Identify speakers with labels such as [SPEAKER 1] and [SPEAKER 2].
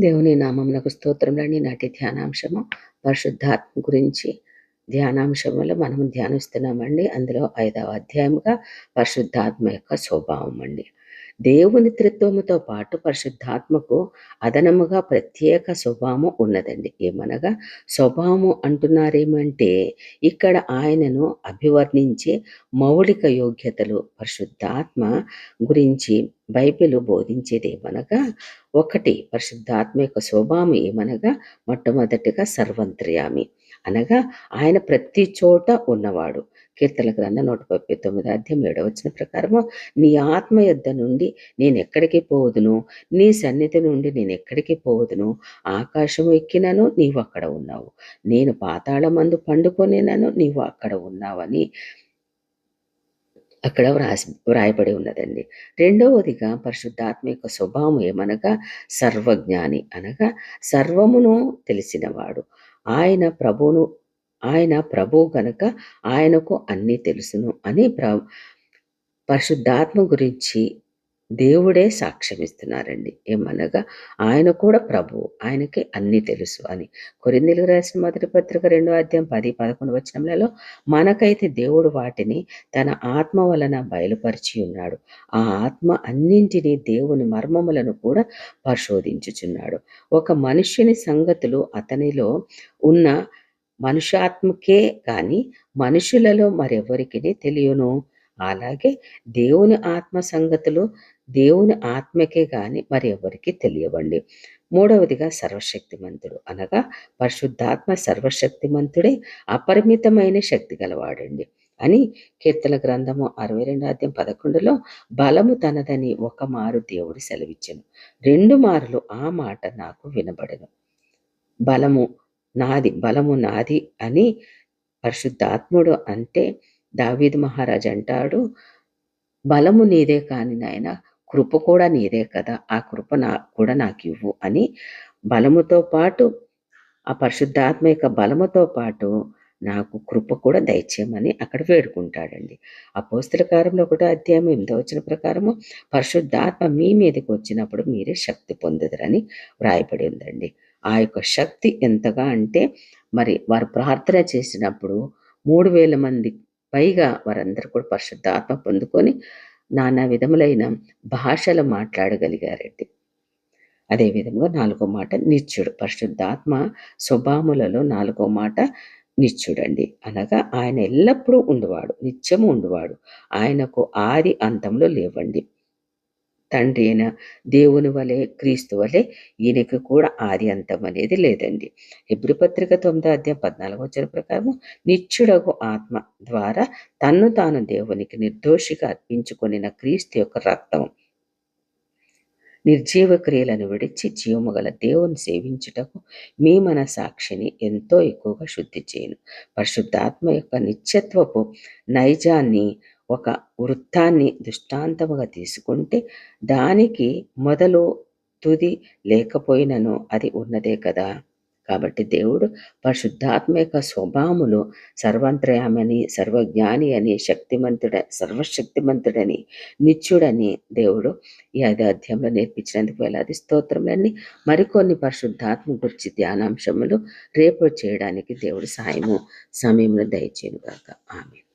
[SPEAKER 1] దేవుని నామమునకు స్తోత్రములండి. నాటి ధ్యానాంశము పరిశుద్ధాత్మ గురించి ధ్యానాంశములో మనం ధ్యానిస్తున్నామండి. అందులో 5వ అధ్యాయముగా పరిశుద్ధాత్మ యొక్క స్వభావం అండి. దేవుని త్రిత్వముతో పాటు పరిశుద్ధాత్మకు అదనముగా ప్రత్యేక స్వభావము ఉన్నదండి. ఏమనగా స్వభావము అంటున్నారేమంటే ఇక్కడ ఆయనను అభివర్ణించే మౌలిక యోగ్యతలు పరిశుద్ధాత్మ గురించి బైబిల్ బోధించేదేమనగా ఒకటి పరిశుద్ధాత్మ యొక్క స్వభావం ఏమనగా మొట్టమొదటిగా సర్వంత్ర్యామి అనగా ఆయన ప్రతి చోట ఉన్నవాడు. కీర్తన గ్రంథం 139 అధ్యాయం 7వ వచనం ప్రకారము నీ ఆత్మ యొద్ద నుండి నేను ఎక్కడికి పోదును, నీ సన్నిధి నుండి నేను ఎక్కడికి పోదును, ఆకాశము ఎక్కినను నీవు అక్కడ ఉన్నావు, నేను పాతాళమందు పండుకొనినను నీవు అక్కడ ఉన్నావని అక్కడ వ్రాయబడి ఉన్నదండి. రెండవదిగా పరిశుద్ధాత్మ యొక్క స్వభావం ఏమనగా సర్వజ్ఞాని అనగా సర్వమును తెలిసినవాడు. ఆయన ప్రభువు గనక ఆయనకు అన్నీ తెలుసును అని పరిశుద్ధాత్మ గురించి దేవుడే సాక్ష్యమిస్తున్నారండి. ఏమనగా ఆయన కూడా ప్రభువు, ఆయనకి అన్నీ తెలుసు అని. కొరింథీయులకు రాసిన మొదటి పత్రిక 2వ అధ్యాయం 10, 11 వచనములలో మనకైతే దేవుడు వాటిని తన ఆత్మ వలన బయలుపరిచి ఉన్నాడు. ఆ ఆత్మ అన్నింటినీ దేవుని మర్మములను కూడా పరిశోధించుచున్నాడు. ఒక మనుష్యుని సంగతులు అతనిలో ఉన్న మనుష్యాత్మకే కానీ మనుషులలో మరెవరికి తెలియను. అలాగే దేవుని ఆత్మ సంగతులు దేవుని ఆత్మకే గాని మరి ఎవరికి తెలియవండి. మూడవదిగా సర్వశక్తిమంతుడు అనగా పరిశుద్ధాత్మ సర్వశక్తిమంతుడే, అపరిమితమైన శక్తి గలవాడండి అని కీర్తన గ్రంథము 62 అధ్యాయం 11లో బలము తనదని ఒక మారు దేవుడు సెలవిచ్చెను, 2 మార్లు ఆ మాట నాకు వినబడెను. బలము నాది అని పరిశుద్ధాత్ముడు అంటే దావీదు మహారాజు అంటాడు, బలము నీదే కాని నాయన కృప కూడా నీదే కదా, ఆ కృప కూడా నాకు ఇవ్వు అని బలముతో పాటు ఆ పరిశుద్ధాత్మ యొక్క బలముతో పాటు నాకు కృప కూడా దయచేయమని అక్కడ వేడుకుంటాడండి. అపోస్తల కార్యములు 1వ అధ్యాయం 8వ వచనం ప్రకారము పరిశుద్ధాత్మ మీ మీదకి వచ్చినప్పుడు మీరే శక్తి పొందుదరని వ్రాయబడి ఉందండి. ఆ యొక్క శక్తి ఎంతగా అంటే మరి వారు ప్రార్థన చేసినప్పుడు 3000 మంది పైగా వారందరూ కూడా పరిశుద్ధాత్మ పొందుకొని నానా విధములైన భాషలు మాట్లాడగలిగారండి. అదేవిధంగా 4వ మాట నిత్యుడు. పరిశుద్ధాత్మ స్వభావములలో 4వ మాట నిత్యుడండి అనగా ఆయన ఎల్లప్పుడూ ఉండువాడు, నిత్యము ఉండువాడు. ఆయనకు ఆది అంతంలో లేవండి. తండ్రి అయిన దేవుని వలె క్రీస్తు వలె ఈయనకి కూడా ఆది అంతం అనేది లేదండి. హెబ్రీ పత్రిక 9వ అధ్యాయం 14వ వచనం ప్రకారం నిత్యుడగు ఆత్మ ద్వారా తన్ను తాను దేవునికి నిర్దోషిగా అర్పించుకొనిన క్రీస్తు యొక్క రక్తం నిర్జీవ క్రియలను విడిచి జీవము గల దేవుని సేవించుటకు మీ మన సాక్షిని ఎంతో ఎక్కువగా శుద్ధి చేయను. పరిశుద్ధాత్మ యొక్క నిత్యత్వపు నైజాన్ని ఒక వృత్తాన్ని దృష్టాంతముగా తీసుకుంటే దానికి మొదలు తుది లేకపోయినను అది ఉన్నదే కదా. కాబట్టి దేవుడు పరిశుద్ధాత్మ యొక్క స్వభావములు సర్వంత్రయామని, సర్వజ్ఞాని అని, సర్వశక్తిమంతుడని, నిత్యుడని దేవుడు ఈ 5వ అధ్యాయంలో నేర్పించినందుకు వేలాది స్తోత్రములన్నీ. మరికొన్ని పరిశుద్ధాత్మ గురించి ధ్యానాంశములు రేపు చేయడానికి దేవుడు సమయమును దయచేయును గాక. ఆమేన్.